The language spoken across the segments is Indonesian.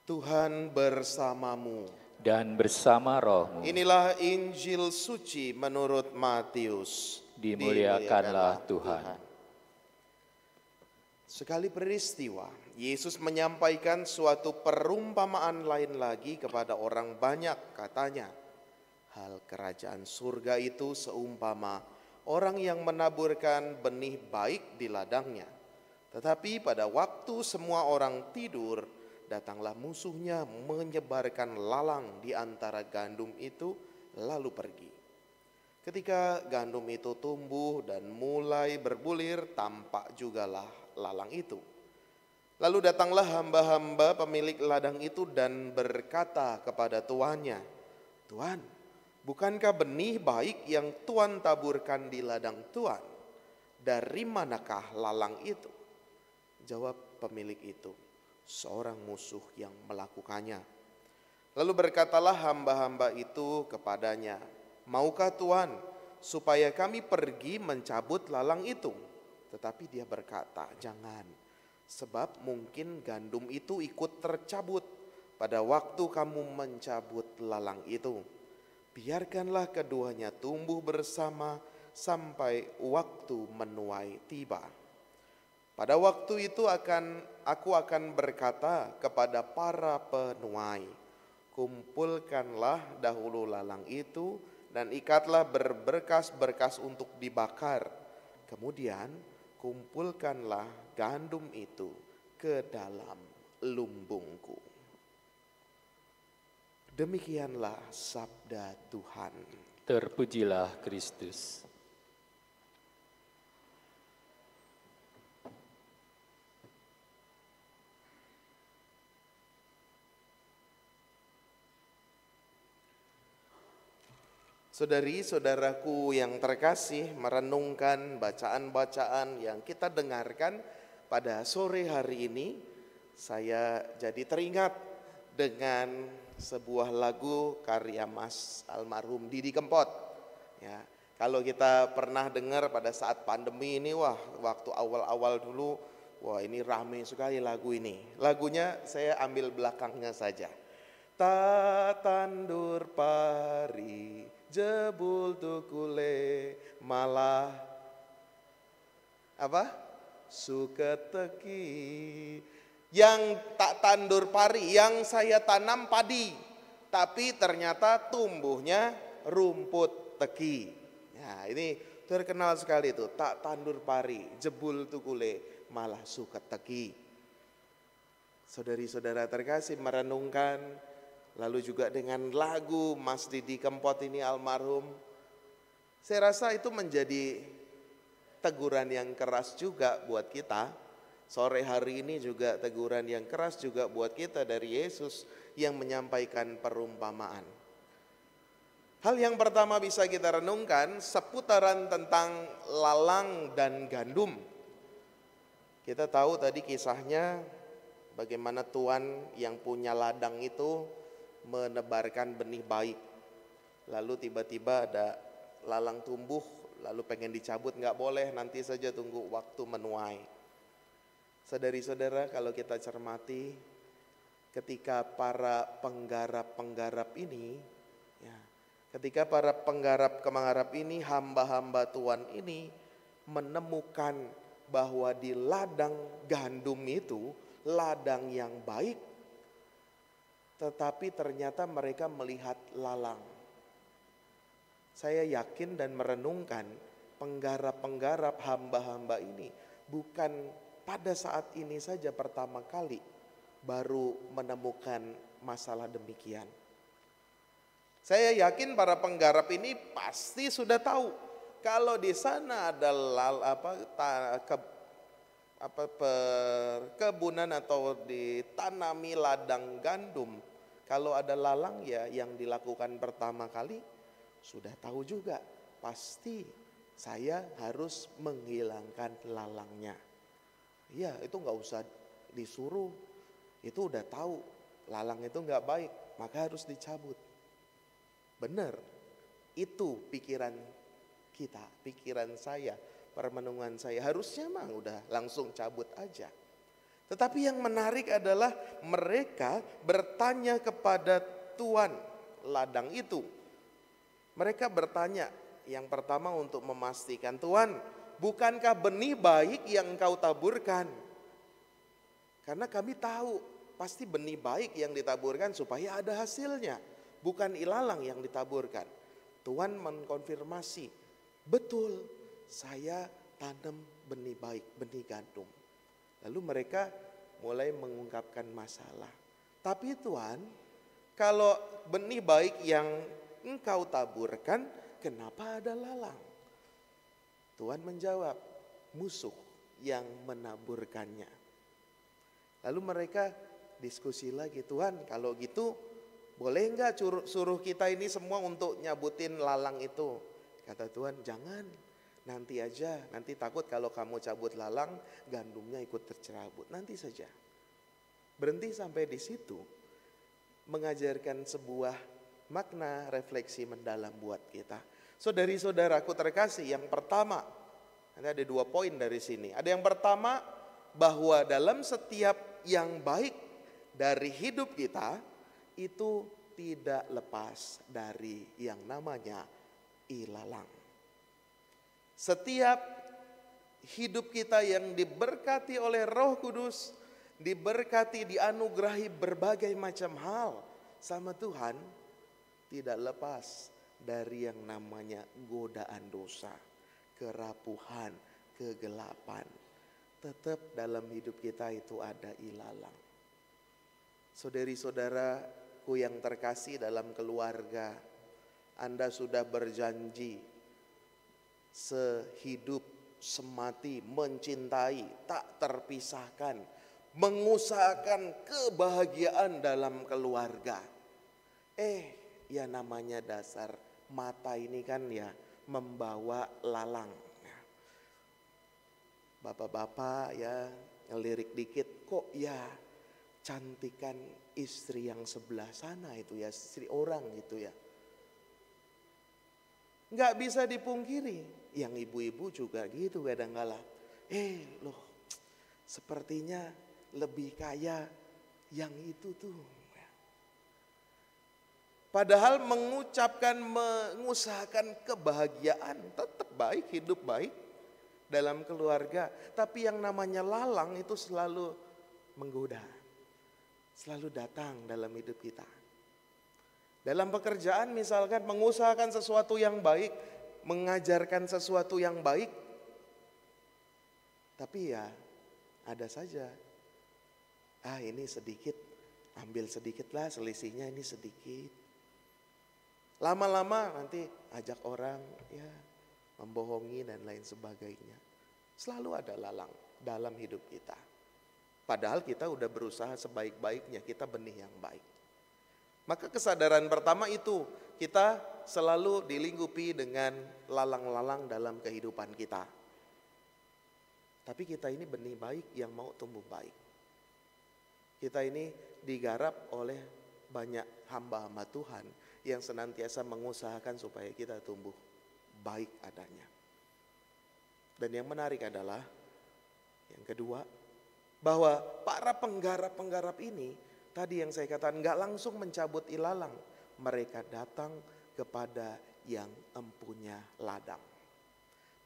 Tuhan bersamamu. Dan bersama rohmu. Inilah Injil suci menurut Matius. Dimuliakanlah Tuhan. Sekali peristiwa, Yesus menyampaikan suatu perumpamaan lain lagi kepada orang banyak. Katanya, hal kerajaan surga itu seumpama orang yang menaburkan benih baik di ladangnya. Tetapi pada waktu semua orang tidur, datanglah musuhnya menyebarkan lalang di antara gandum itu, lalu pergi. Ketika gandum itu tumbuh dan mulai berbulir, tampak jugalah lalang itu. Lalu datanglah hamba-hamba pemilik ladang itu dan berkata kepada tuannya, "Tuan, bukankah benih baik yang Tuan taburkan di ladang Tuan? Dari manakah lalang itu?" Jawab pemilik itu, "Seorang musuh yang melakukannya." Lalu berkatalah hamba-hamba itu kepadanya, "Maukah Tuan supaya kami pergi mencabut lalang itu?" Tetapi dia berkata, "Jangan, sebab mungkin gandum itu ikut tercabut pada waktu kamu mencabut lalang itu. Biarkanlah keduanya tumbuh bersama sampai waktu menuai tiba. Pada waktu itu aku akan berkata kepada para penuai, kumpulkanlah dahulu lalang itu dan ikatlah berberkas-berkas untuk dibakar. Kemudian kumpulkanlah gandum itu ke dalam lumbungku." Demikianlah sabda Tuhan. Terpujilah Kristus. Saudari-saudaraku yang terkasih, merenungkan bacaan-bacaan yang kita dengarkan pada sore hari ini, saya jadi teringat dengan sebuah lagu karya Mas almarhum Didi Kempot. Ya, kalau kita pernah dengar pada saat pandemi ini, waktu awal-awal dulu, ini rame sekali lagu ini. Lagunya saya ambil belakangnya saja. Tak tandur pari, jebul tukule, malah suka teki. Yang tak tandur pari, yang saya tanam padi, tapi ternyata tumbuhnya rumput teki. Nah, ini terkenal sekali itu, tak tandur pari, jebul tukule, malah suka teki. Saudari-saudara terkasih, merenungkan lalu juga dengan lagu Mas Didi Kempot ini almarhum, saya rasa itu menjadi teguran yang keras juga buat kita. Sore hari ini juga teguran yang keras juga buat kita dari Yesus yang menyampaikan perumpamaan. Hal yang pertama bisa kita renungkan seputaran tentang lalang dan gandum. Kita tahu tadi kisahnya bagaimana Tuan yang punya ladang itu menebarkan benih baik. Lalu tiba-tiba ada lalang tumbuh, lalu pengen dicabut, nggak boleh, nanti saja tunggu waktu menuai. Saudari-saudara, kalau kita cermati, ketika para penggarap-penggarap ini, ketika para penggarap ini, hamba-hamba Tuhan ini menemukan bahwa di ladang gandum itu, ladang yang baik, tetapi ternyata mereka melihat lalang. Saya yakin dan merenungkan penggarap-penggarap hamba-hamba ini bukan pada saat ini saja pertama kali baru menemukan masalah demikian. Saya yakin para penggarap ini pasti sudah tahu kalau di sana ada perkebunan atau ditanami ladang gandum. Kalau ada lalang, ya yang dilakukan pertama kali sudah tahu juga, pasti saya harus menghilangkan lalangnya. Iya, itu nggak usah disuruh, itu udah tahu lalang itu nggak baik, maka harus dicabut. Benar, itu pikiran kita, pikiran saya, permenungan saya, harusnya mah udah langsung cabut aja. Tetapi yang menarik adalah mereka bertanya kepada Tuan ladang itu. Mereka bertanya yang pertama untuk memastikan, Tuan, bukankah benih baik yang engkau taburkan? Karena kami tahu pasti benih baik yang ditaburkan supaya ada hasilnya, bukan ilalang yang ditaburkan. Tuhan mengkonfirmasi, betul, saya tanam benih baik, benih gandum. Lalu mereka mulai mengungkapkan masalah. Tapi Tuhan, kalau benih baik yang engkau taburkan, kenapa ada lalang? Tuhan menjawab, musuh yang menaburkannya. Lalu mereka diskusi lagi, Tuhan kalau gitu boleh enggak suruh kita ini semua untuk nyabutin lalang itu? Kata Tuhan, jangan, nanti aja, nanti takut kalau kamu cabut lalang, gandumnya ikut tercerabut, nanti saja. Berhenti sampai di situ, mengajarkan sebuah makna refleksi mendalam buat kita. Saudari-saudaraku terkasih, yang pertama, ada 2 poin dari sini. Ada yang pertama, bahwa dalam setiap yang baik dari hidup kita, itu tidak lepas dari yang namanya ilalang. Setiap hidup kita yang diberkati oleh Roh Kudus, diberkati, dianugerahi berbagai macam hal sama Tuhan, tidak lepas dari yang namanya godaan dosa, kerapuhan, kegelapan. Tetap dalam hidup kita itu ada ilalang. Saudari-saudaraku yang terkasih dalam keluarga, Anda sudah berjanji sehidup semati mencintai, tak terpisahkan, mengusahakan kebahagiaan dalam keluarga. Ya namanya dasar mata ini kan ya membawa lalang. Bapak-bapak ya ngelirik dikit, kok ya cantikan istri yang sebelah sana itu ya, istri orang gitu ya. Nggak bisa dipungkiri, yang ibu-ibu juga gitu kadang-kala. Loh, sepertinya lebih kaya yang itu tuh. Padahal mengusahakan kebahagiaan, tetap baik, hidup baik dalam keluarga. Tapi yang namanya lalang itu selalu menggoda, selalu datang dalam hidup kita. Dalam pekerjaan misalkan mengusahakan sesuatu yang baik, mengajarkan sesuatu yang baik. Tapi ya ada saja, ini sedikit, ambil sedikit lah, selisihnya ini sedikit. Lama-lama nanti ajak orang ya membohongi dan lain sebagainya. Selalu ada lalang dalam hidup kita. Padahal kita udah berusaha sebaik-baiknya, kita benih yang baik. Maka kesadaran pertama itu, kita selalu dilingkupi dengan lalang-lalang dalam kehidupan kita. Tapi kita ini benih baik yang mau tumbuh baik. Kita ini digarap oleh banyak hamba-hamba Tuhan yang senantiasa mengusahakan supaya kita tumbuh baik adanya. Dan yang menarik adalah yang kedua, bahwa para penggarap-penggarap ini tadi yang saya katakan gak langsung mencabut ilalang. Mereka datang kepada yang empunya ladang.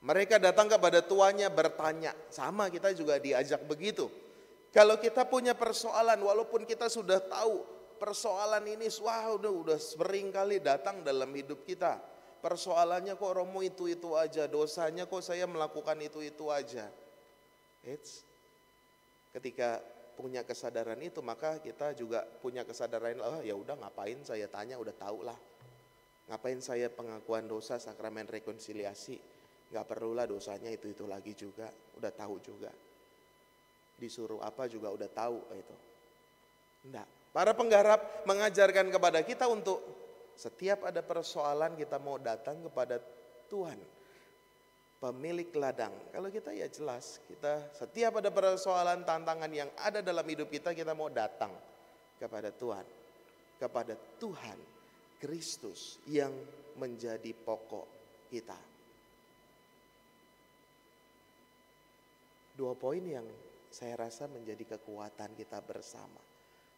Mereka datang kepada tuannya bertanya. Sama kita juga diajak begitu. Kalau kita punya persoalan, walaupun kita sudah tahu persoalan ini udah sering kali datang dalam hidup kita. Persoalannya kok Romo itu aja, dosanya kok saya melakukan itu aja. Ketika punya kesadaran itu, maka kita juga punya kesadaran, ya udah ngapain saya tanya, udah tahu lah. Ngapain saya pengakuan dosa, sakramen rekonsiliasi, nggak perlulah dosanya itu lagi juga, udah tahu juga. Disuruh apa juga udah tahu itu. Enggak. Para penggarap mengajarkan kepada kita untuk setiap ada persoalan kita mau datang kepada Tuhan, pemilik ladang. Kalau kita ya jelas, kita setiap ada persoalan, tantangan yang ada dalam hidup kita mau datang kepada Tuhan. Kepada Tuhan Kristus yang menjadi pokok kita. 2 poin yang saya rasa menjadi kekuatan kita bersama.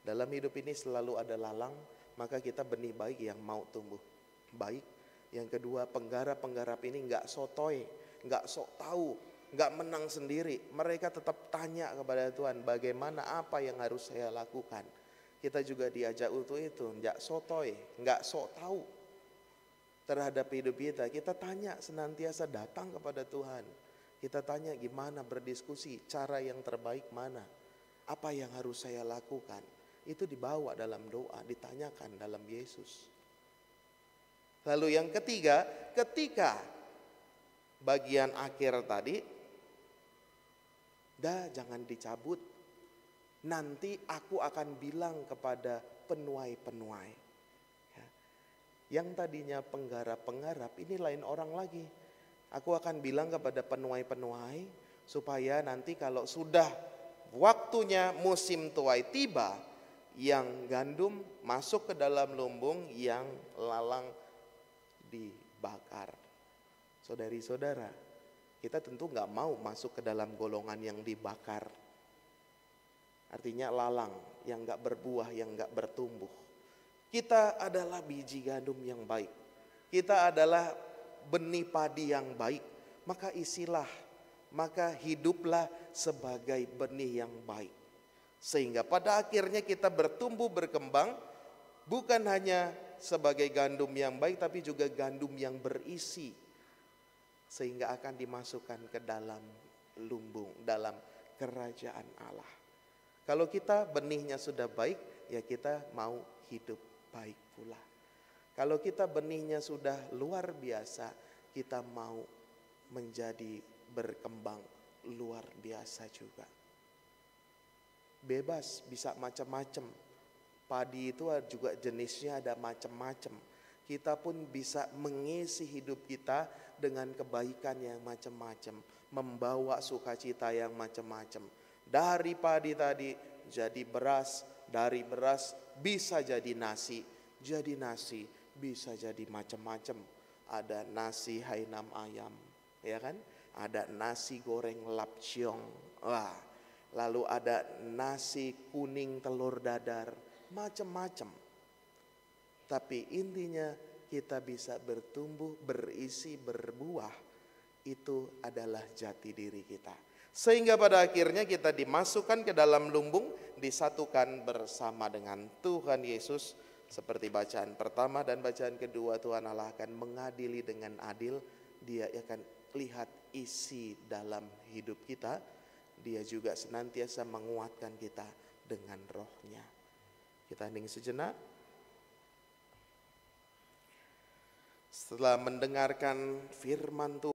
Dalam hidup ini selalu ada lalang, maka kita benih baik yang mau tumbuh baik. Yang kedua, penggarap-penggarap ini nggak sotoy, nggak sok tahu, nggak menang sendiri. Mereka tetap tanya kepada Tuhan, bagaimana, apa yang harus saya lakukan. Kita juga diajak untuk itu, nggak sotoy, nggak sok tahu terhadap hidup kita. Kita tanya senantiasa, datang kepada Tuhan. Kita tanya gimana berdiskusi, cara yang terbaik mana, apa yang harus saya lakukan. Itu dibawa dalam doa, ditanyakan dalam Yesus. Lalu yang ketiga, ketika bagian akhir tadi, jangan dicabut. Nanti aku akan bilang kepada penuai-penuai. Ya. Yang tadinya penggarap-penggarap, ini lain orang lagi. Aku akan bilang kepada penuai-penuai, supaya nanti kalau sudah waktunya musim tuai tiba, yang gandum masuk ke dalam lumbung, yang lalang dibakar. Saudari-saudara, kita tentu nggak mau masuk ke dalam golongan yang dibakar. Artinya lalang, yang nggak berbuah, yang nggak bertumbuh. Kita adalah biji gandum yang baik. Kita adalah benih padi yang baik. Maka isilah, maka hiduplah sebagai benih yang baik. Sehingga pada akhirnya kita bertumbuh berkembang, bukan hanya sebagai gandum yang baik, tapi juga gandum yang berisi. Sehingga akan dimasukkan ke dalam lumbung, dalam kerajaan Allah. Kalau kita benihnya sudah baik, ya kita mau hidup baik pula. Kalau kita benihnya sudah luar biasa, kita mau menjadi berkembang luar biasa juga. Bebas, bisa macam-macam. Padi itu juga jenisnya ada macam-macam. Kita pun bisa mengisi hidup kita dengan kebaikan yang macam-macam, membawa sukacita yang macam-macam. Dari padi tadi jadi beras, dari beras bisa jadi nasi bisa jadi macam-macam. Ada nasi hainam ayam, ya kan? Ada nasi goreng lapciong. Wah, lalu ada nasi kuning telur dadar, macam-macam. Tapi intinya kita bisa bertumbuh, berisi, berbuah. Itu adalah jati diri kita. Sehingga pada akhirnya kita dimasukkan ke dalam lumbung, disatukan bersama dengan Tuhan Yesus. Seperti bacaan pertama dan bacaan kedua, Tuhan Allah akan mengadili dengan adil. Dia akan lihat isi dalam hidup kita. Dia juga senantiasa menguatkan kita dengan rohnya. Kita hening sejenak. Setelah mendengarkan firman Tuhan,